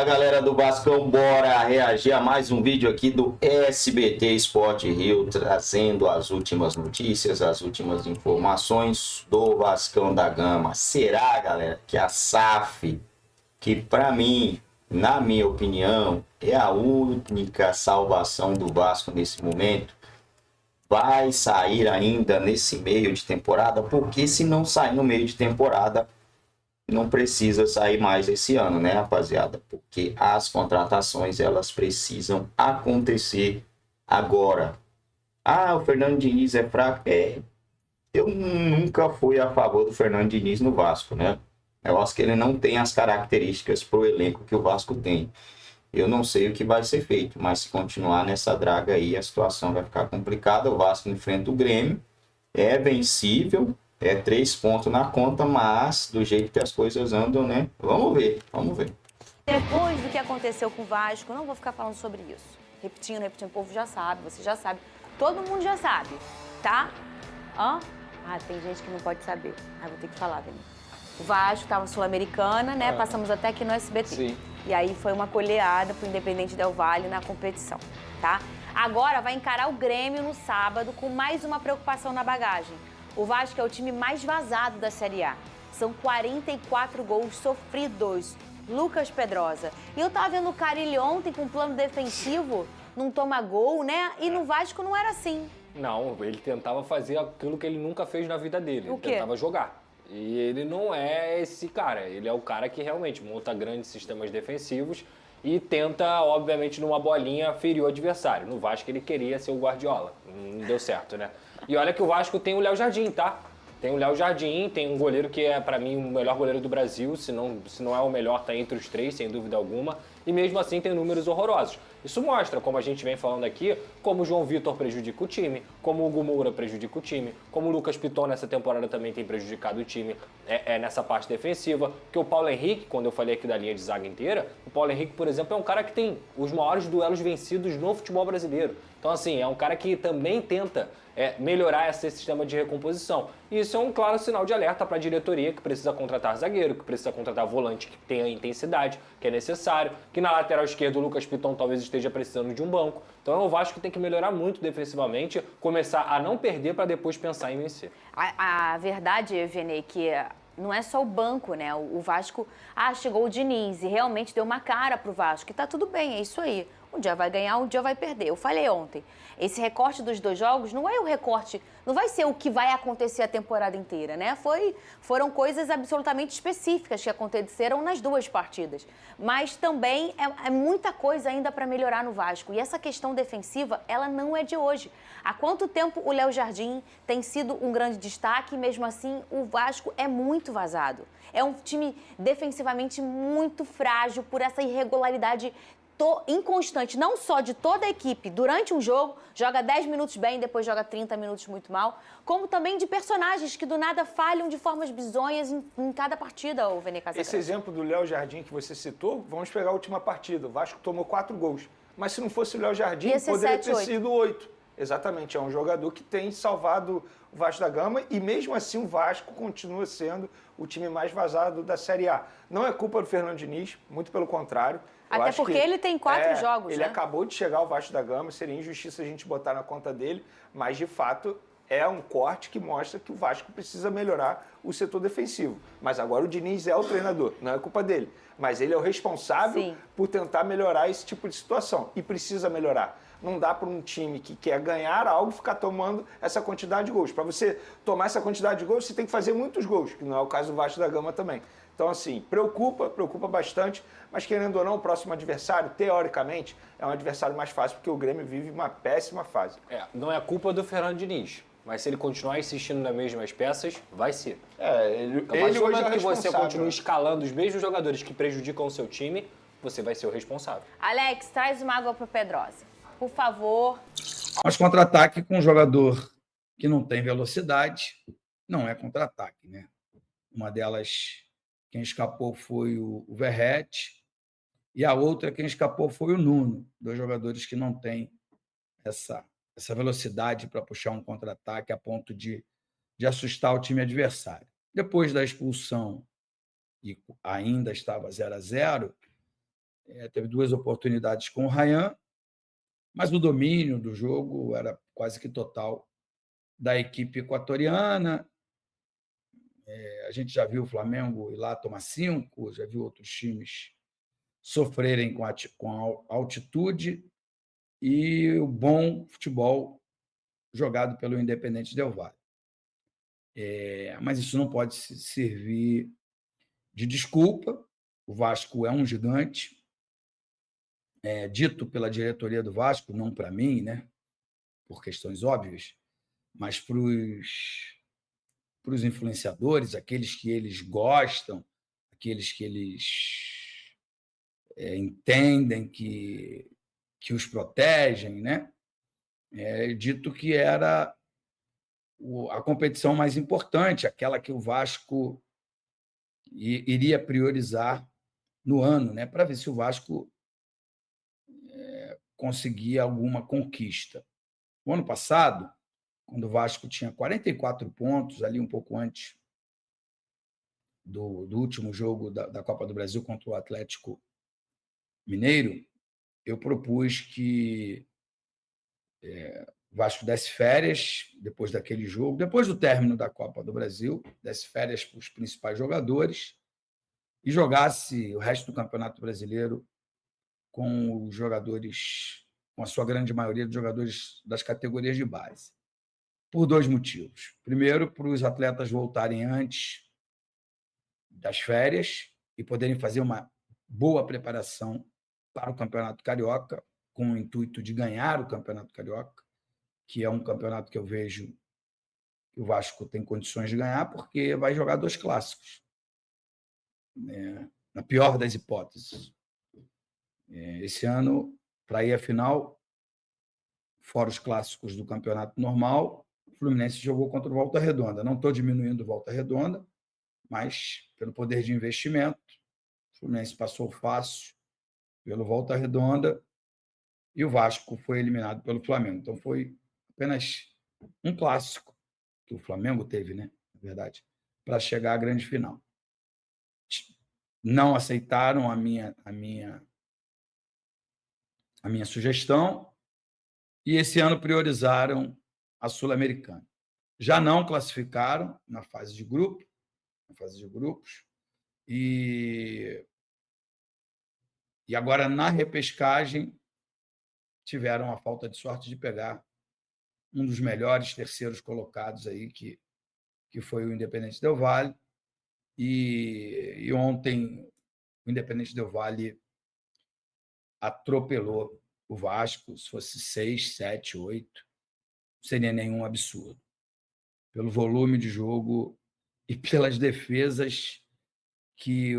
galera do Vascão, bora reagir a mais um vídeo aqui do SBT Sport Rio, trazendo as últimas notícias, as últimas informações do Vascão da Gama. Será, galera, que a SAF, que para mim, na minha opinião, é a única salvação do Vasco nesse momento, vai sair ainda nesse meio de temporada? Porque se não sair no meio de temporada, não precisa sair mais esse ano, né, rapaziada? Porque as contratações, elas precisam acontecer agora. Ah, o Fernando Diniz é fraco. Eu nunca fui a favor do Fernando Diniz no Vasco, né? Eu acho que ele não tem as características para o elenco que o Vasco tem. Eu não sei o que vai ser feito, mas se continuar nessa draga aí, a situação vai ficar complicada. O Vasco enfrenta o Grêmio, é vencível, é 3 pontos na conta, mas do jeito que as coisas andam, né? Vamos ver, vamos ver. Depois do que aconteceu com o Vasco, não vou ficar falando sobre isso. Repetindo, o povo já sabe, você já sabe. Todo mundo já sabe, tá? Ah, tem gente que não pode saber. Vou ter que falar, Dani. O Vasco estava Sul-Americana, né? Passamos até aqui no SBT. Sim. E aí foi uma goleada pro Independente Del Valle na competição, tá? Agora vai encarar o Grêmio no sábado com mais uma preocupação na bagagem. O Vasco é o time mais vazado da Série A. São 44 gols sofridos. Lucas Pedrosa. E eu tava vendo o Carille ontem com um plano defensivo, não toma gol, né? E no Vasco não era assim. Não, ele tentava fazer aquilo que ele nunca fez na vida dele. O quê? Ele tentava jogar. E ele não é esse cara. Ele é o cara que realmente monta grandes sistemas defensivos e tenta, obviamente, numa bolinha, ferir o adversário. No Vasco ele queria ser o Guardiola. Não deu certo, né? E olha que o Vasco tem o Léo Jardim, tá? Tem o Léo Jardim, tem um goleiro que é, pra mim, o melhor goleiro do Brasil. Se não é o melhor, tá entre os 3, sem dúvida alguma. E mesmo assim tem números horrorosos. Isso mostra, como a gente vem falando aqui, como o João Vitor prejudica o time, como o Hugo Moura prejudica o time, como o Lucas Piton nessa temporada também tem prejudicado o time nessa parte defensiva. Porque o Paulo Henrique, quando eu falei aqui da linha de zaga inteira, o Paulo Henrique, por exemplo, é um cara que tem os maiores duelos vencidos no futebol brasileiro. Então, assim, é um cara que também tenta melhorar esse sistema de recomposição. E isso é um claro sinal de alerta para a diretoria, que precisa contratar zagueiro, que precisa contratar volante que tenha a intensidade que é necessário, que na lateral esquerda o Lucas Piton talvez esteja precisando de um banco. Então o Vasco tem que melhorar muito defensivamente, começar a não perder para depois pensar em vencer. A verdade, Vene, que não é só o banco, né? O Vasco, chegou o Diniz e realmente deu uma cara pro Vasco. E tá tudo bem, é isso aí. Um dia vai ganhar, um dia vai perder. Eu falei ontem, esse recorte dos 2 jogos não é o recorte, não vai ser o que vai acontecer a temporada inteira, né? Foram coisas absolutamente específicas que aconteceram nas 2 partidas. Mas também é muita coisa ainda para melhorar no Vasco. E essa questão defensiva, ela não é de hoje. Há quanto tempo o Léo Jardim tem sido um grande destaque e mesmo assim o Vasco é muito vazado. É um time defensivamente muito frágil por essa irregularidade inconstante, não só de toda a equipe durante um jogo, joga 10 minutos bem, depois joga 30 minutos muito mal, como também de personagens que do nada falham de formas bizonhas em cada partida, o Vene Casagrande. Esse exemplo do Léo Jardim que você citou, vamos pegar a última partida. O Vasco tomou 4 gols. Mas se não fosse o Léo Jardim, poderia ter sido 8. Exatamente, é um jogador que tem salvado o Vasco da Gama e mesmo assim o Vasco continua sendo o time mais vazado da Série A. Não é culpa do Fernando Diniz, muito pelo contrário. Até porque ele tem 4 jogos, ele acabou de chegar ao Vasco da Gama, seria injustiça a gente botar na conta dele, mas de fato é um corte que mostra que o Vasco precisa melhorar o setor defensivo. Mas agora o Diniz é o treinador, não é culpa dele. Mas ele é o responsável por tentar melhorar esse tipo de situação e precisa melhorar. Não dá para um time que quer ganhar algo ficar tomando essa quantidade de gols. Para você tomar essa quantidade de gols, você tem que fazer muitos gols, que não é o caso do Vasco da Gama também. Então, assim, preocupa bastante, mas querendo ou não, o próximo adversário, teoricamente, é um adversário mais fácil, porque o Grêmio vive uma péssima fase. Não é culpa do Fernando Diniz, mas se ele continuar insistindo nas mesmas peças, vai ser. Ele hoje é que você responsável. continua escalando os mesmos jogadores que prejudicam o seu time, você vai ser o responsável. Alex, traz uma água pro Pedrosa, por favor. Mas contra-ataque com um jogador que não tem velocidade, não é contra-ataque, né? Uma delas, quem escapou foi o Verratti, e a outra, quem escapou foi o Nuno, 2 jogadores que não têm essa velocidade para puxar um contra-ataque a ponto de assustar o time adversário. Depois da expulsão, e ainda estava 0-0, teve 2 oportunidades com o Ryan, mas o domínio do jogo era quase que total da equipe equatoriana. A gente já viu o Flamengo ir lá tomar 5, já viu outros times sofrerem com a altitude, e o bom futebol jogado pelo Independente Del Valle. Mas isso não pode servir de desculpa. O Vasco é um gigante, dito pela diretoria do Vasco, não para mim, né, por questões óbvias, mas para os influenciadores, aqueles que eles gostam, aqueles que eles entendem que os protegem, né? Dito que era a competição mais importante, aquela que o Vasco iria priorizar no ano, né, para ver se o Vasco conseguia alguma conquista. O ano passado, quando o Vasco tinha 44 pontos, ali um pouco antes do último jogo da Copa do Brasil contra o Atlético Mineiro, eu propus que o Vasco desse férias depois daquele jogo, depois do término da Copa do Brasil, desse férias para os principais jogadores e jogasse o resto do Campeonato Brasileiro com os jogadores, com a sua grande maioria de jogadores das categorias de base. Por 2 motivos. Primeiro, para os atletas voltarem antes das férias e poderem fazer uma boa preparação para o Campeonato Carioca, com o intuito de ganhar o Campeonato Carioca, que é um campeonato que eu vejo que o Vasco tem condições de ganhar, porque vai jogar 2 clássicos, né? Na pior das hipóteses. Esse ano, para ir à final, fora os clássicos do campeonato normal, o Fluminense jogou contra o Volta Redonda. Não estou diminuindo o Volta Redonda, mas pelo poder de investimento, o Fluminense passou fácil pelo Volta Redonda e o Vasco foi eliminado pelo Flamengo. Então foi apenas um clássico que o Flamengo teve, né, na verdade, para chegar à grande final. Não aceitaram a minha sugestão e esse ano priorizaram a Sul-Americana. Já não classificaram na fase de grupos, e agora na repescagem tiveram a falta de sorte de pegar um dos melhores terceiros colocados aí, que foi o Independente Del Valle, e ontem o Independente Del Valle atropelou o Vasco. Se fosse 6, 7, 8, não seria nenhum absurdo. Pelo volume de jogo e pelas defesas que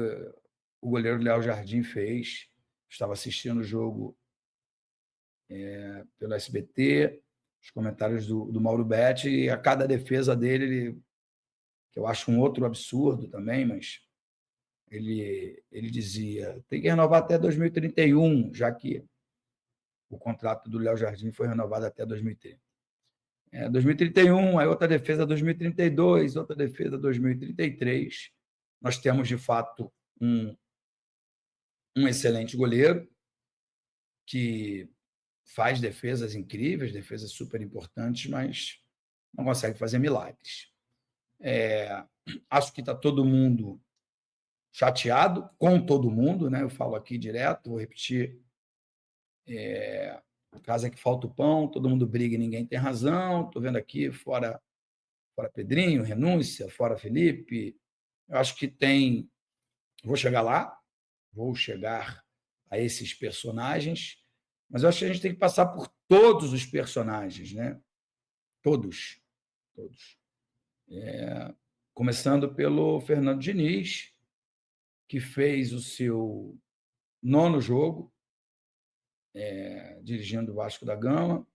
o goleiro Léo Jardim fez. Estava assistindo o jogo pelo SBT, os comentários do Mauro Betti, e a cada defesa dele, que eu acho um outro absurdo também, mas ele dizia: tem que renovar até 2031, já que o contrato do Léo Jardim foi renovado até 2030. 2031, aí outra defesa 2032, outra defesa 2033. Nós temos, de fato, um excelente goleiro que faz defesas incríveis, defesas super importantes, mas não consegue fazer milagres. Acho que está todo mundo chateado com todo mundo, né? Eu falo aqui direto, vou repetir. Casa que falta o pão, todo mundo briga e ninguém tem razão. Estou vendo aqui, fora Pedrinho, renúncia, fora Felipe. Eu acho que tem... Vou chegar a esses personagens, mas eu acho que a gente tem que passar por todos os personagens, né? Todos. Começando pelo Fernando Diniz, que fez o seu 9º jogo dirigindo o Vasco da Gama,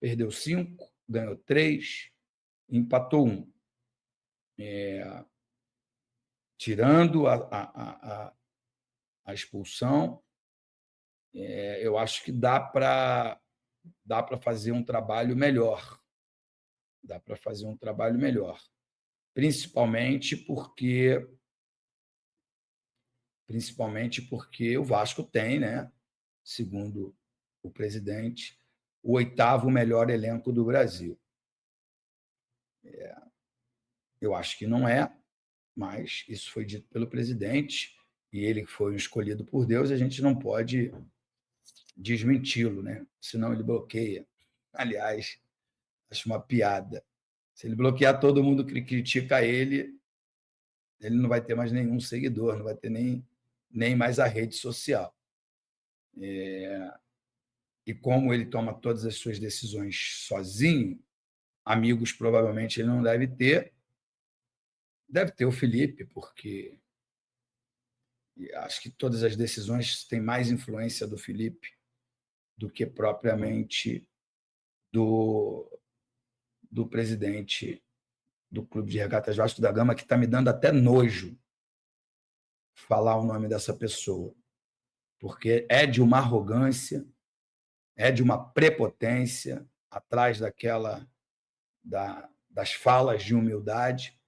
perdeu 5, ganhou 3, empatou 1. Tirando a expulsão, eu acho que dá para fazer um trabalho melhor. Principalmente porque principalmente porque o Vasco tem, né, segundo o presidente, o 8º melhor elenco do Brasil. Eu acho que não é, mas isso foi dito pelo presidente e ele foi escolhido por Deus, a gente não pode desmenti-lo, né? Senão ele bloqueia. Aliás, acho uma piada. Se ele bloquear todo mundo que critica ele não vai ter mais nenhum seguidor, não vai ter nem mais a rede social. E como ele toma todas as suas decisões sozinho, amigos provavelmente ele não deve ter. Deve ter o Felipe, porque acho que todas as decisões têm mais influência do Felipe do que propriamente do presidente do Clube de Regatas Vasco da Gama, que está me dando até nojo falar o nome dessa pessoa, porque é de uma arrogância, é de uma prepotência atrás das falas de humildade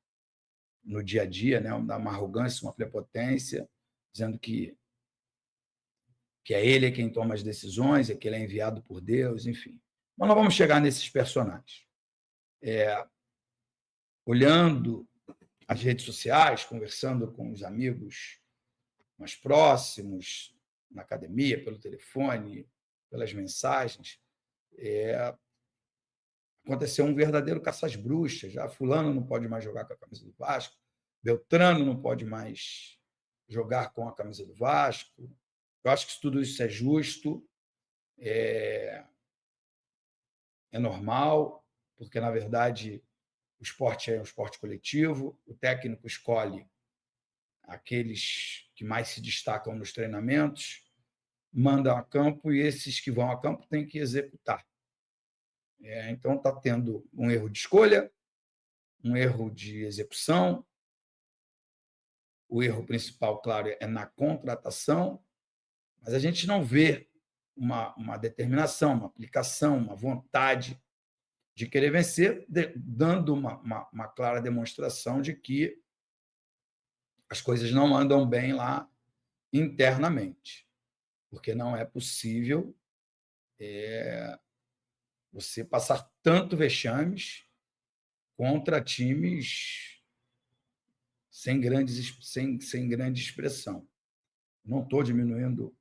no dia a dia, né? Uma arrogância, uma prepotência, dizendo que é ele quem toma as decisões, que ele é enviado por Deus, enfim. Mas não vamos chegar nesses personagens. Olhando as redes sociais, conversando com os amigos mais próximos, na academia, pelo telefone, pelas mensagens, aconteceu um verdadeiro caça às bruxas. Já fulano não pode mais jogar com a camisa do Vasco, Beltrano não pode mais jogar com a camisa do Vasco. Eu acho que tudo isso é justo, é normal, porque, na verdade, o esporte é um esporte coletivo, o técnico escolhe aqueles que mais se destacam nos treinamentos, mandam a campo e esses que vão a campo têm que executar. Então, está tendo um erro de escolha, um erro de execução. O erro principal, claro, é na contratação, mas a gente não vê uma determinação, uma aplicação, uma vontade de querer vencer, dando uma clara demonstração de que as coisas não andam bem lá internamente, porque não é possível você passar tanto vexames contra times sem grande expressão. Não estou diminuindo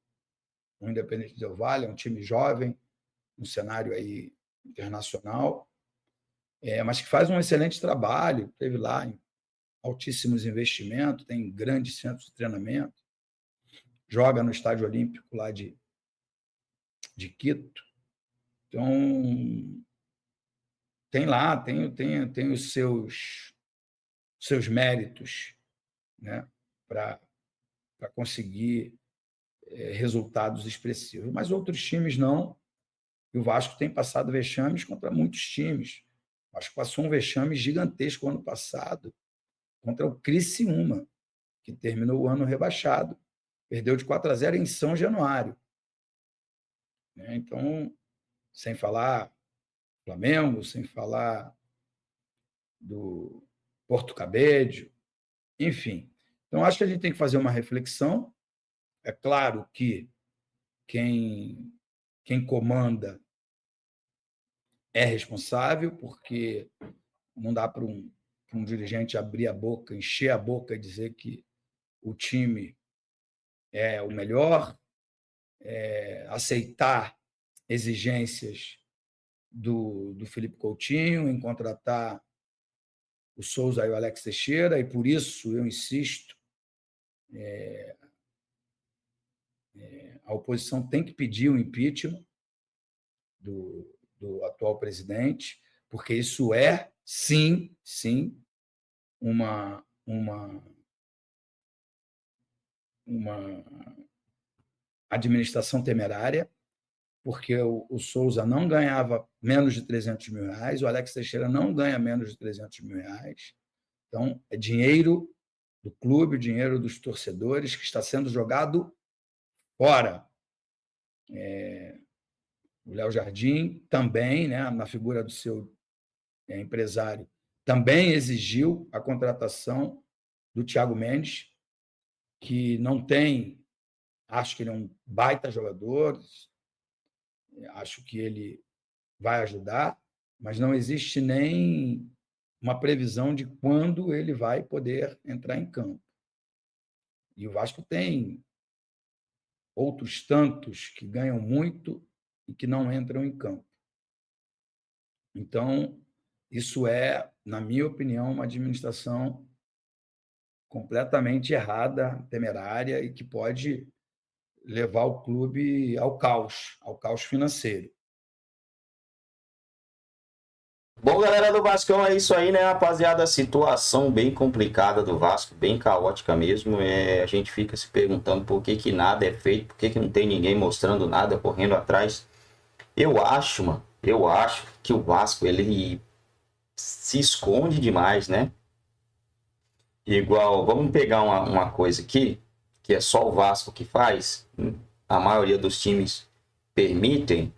o Independente Del Valle, é um time jovem, um cenário aí internacional, mas que faz um excelente trabalho, teve lá altíssimos investimentos, tem grandes centros de treinamento, joga no Estádio Olímpico lá de Quito. Então, tem os seus méritos, né, para conseguir resultados expressivos. Mas outros times não. E o Vasco tem passado vexames contra muitos times. O Vasco passou um vexame gigantesco ano passado contra o Criciúma, que terminou o ano rebaixado. Perdeu de 4-0 em São Januário. Então, sem falar Flamengo, sem falar do Porto Cabédio, enfim. Então, acho que a gente tem que fazer uma reflexão. É claro que quem comanda é responsável, porque não dá para um dirigente abrir a boca, encher a boca e dizer que o time é o melhor, aceitar exigências do Felipe Coutinho em contratar o Souza e o Alex Teixeira, e por isso eu insisto, a oposição tem que pedir o impeachment do atual presidente, porque isso é, sim, uma administração temerária, porque o Souza não ganhava menos de R$300 mil, o Alex Teixeira não ganha menos de R$300 mil. Então, é dinheiro do clube, dinheiro dos torcedores que está sendo jogado fora. O Léo Jardim também, né, na figura do seu empresário, também exigiu a contratação do Thiago Mendes, que não tem. Acho que ele é um baita jogador, acho que ele vai ajudar, mas não existe nem uma previsão de quando ele vai poder entrar em campo. E o Vasco tem outros tantos que ganham muito e que não entram em campo. Então, isso é, na minha opinião, uma administração completamente errada, temerária e que pode levar o clube ao caos financeiro. Bom, galera do Vascão, é isso aí, né, rapaziada? Situação bem complicada do Vasco, bem caótica mesmo. A gente fica se perguntando por que nada é feito, por que não tem ninguém mostrando nada, correndo atrás. Eu acho que o Vasco, ele se esconde demais, né? Igual, vamos pegar uma coisa aqui, que é só o Vasco que faz, a maioria dos times permitem,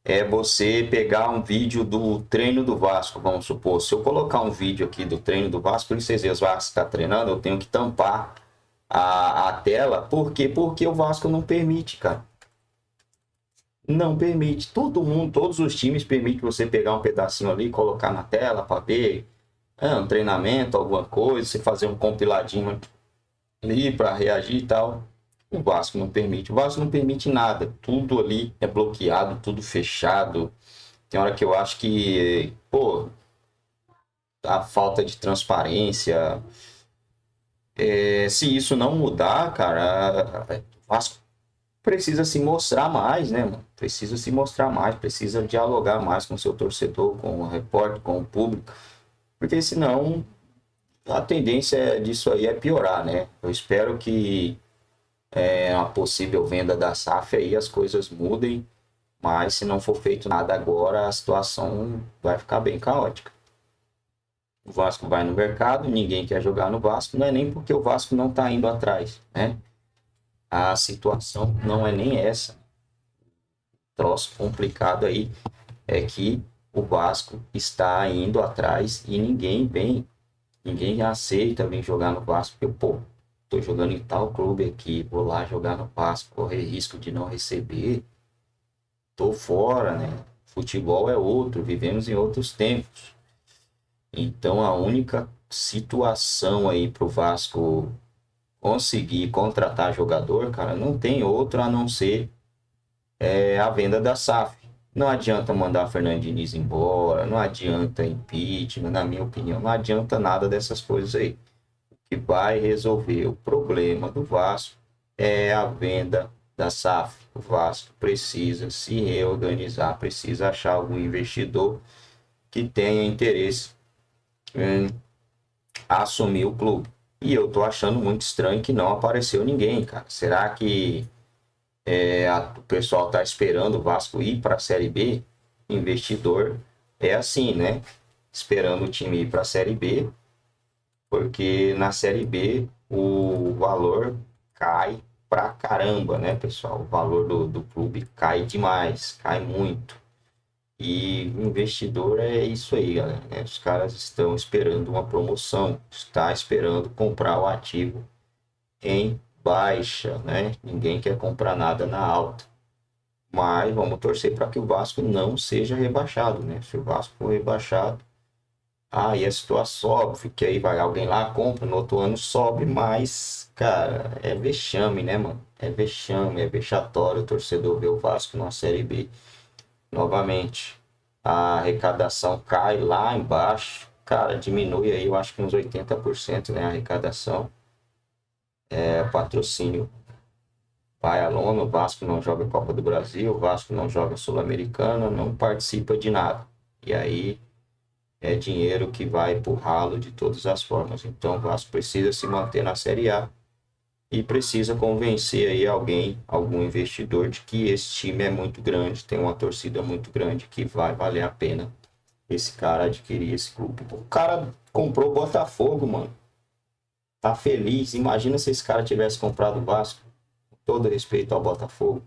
é você pegar um vídeo do treino do Vasco, vamos supor. Se eu colocar um vídeo aqui do treino do Vasco, para vocês verem o Vasco está treinando, eu tenho que tampar a tela. Por quê? Porque o Vasco não permite, cara. Não permite. Todo mundo, todos os times permitem você pegar um pedacinho ali e colocar na tela para ver um treinamento, alguma coisa, você fazer um compiladinho ali para reagir e tal. O Vasco não permite. O Vasco não permite nada. Tudo ali é bloqueado, tudo fechado. Tem hora que eu acho que, pô, a falta de transparência. Se isso não mudar, cara, o Vasco precisa se mostrar mais, né, mano? Precisa se mostrar mais, precisa dialogar mais com o seu torcedor, com o repórter, com o público. Porque senão a tendência disso aí é piorar, né? Eu espero que a possível venda da SAF aí as coisas mudem, mas se não for feito nada agora, a situação vai ficar bem caótica. O Vasco vai no mercado, ninguém quer jogar no Vasco, não é nem porque o Vasco não está indo atrás, né? A situação não é nem essa. O troço complicado aí é que o Vasco está indo atrás e ninguém aceita vir jogar no Vasco, porque, pô, tô jogando em tal clube aqui, vou lá jogar no Vasco, correr risco de não receber, tô fora, né? Futebol é outro, vivemos em outros tempos. Então a única situação aí pro Vasco conseguir contratar jogador, cara, não tem outro a não ser a venda da SAF. Não adianta mandar Fernando Diniz embora, não adianta impeachment, na minha opinião, não adianta nada dessas coisas aí. O que vai resolver o problema do Vasco é a venda da SAF. O Vasco precisa se reorganizar, precisa achar algum investidor que tenha interesse em assumir o clube. E eu tô achando muito estranho que não apareceu ninguém, cara. Será que o pessoal tá esperando o Vasco ir para a Série B? Investidor é assim, né? Esperando o time ir para a Série B, porque na Série B o valor cai pra caramba, né, pessoal? O valor do clube cai demais, cai muito. E o investidor é isso aí, galera, né? Os caras estão esperando uma promoção, está esperando comprar o ativo em baixa, né? Ninguém quer comprar nada na alta. Mas vamos torcer para que o Vasco não seja rebaixado, né? Se o Vasco for rebaixado, aí a situação sobe, que aí vai alguém lá, compra, no outro ano sobe, mas, cara, é vexame, né, mano? É vexame, é vexatório o torcedor ver o Vasco na Série B. Novamente, a arrecadação cai lá embaixo, cara, diminui aí, eu acho que uns 80%, né, a arrecadação. Patrocínio vai à lona, o Vasco não joga Copa do Brasil, o Vasco não joga Sul-Americana, não participa de nada. E aí é dinheiro que vai pro ralo de todas as formas. Então o Vasco precisa se manter na Série A e precisa convencer aí algum investidor de que esse time é muito grande, tem uma torcida muito grande, que vai valer a pena esse cara adquirir esse clube. O cara comprou o Botafogo, mano. Tá feliz. Imagina se esse cara tivesse comprado o Vasco. Com todo respeito ao Botafogo.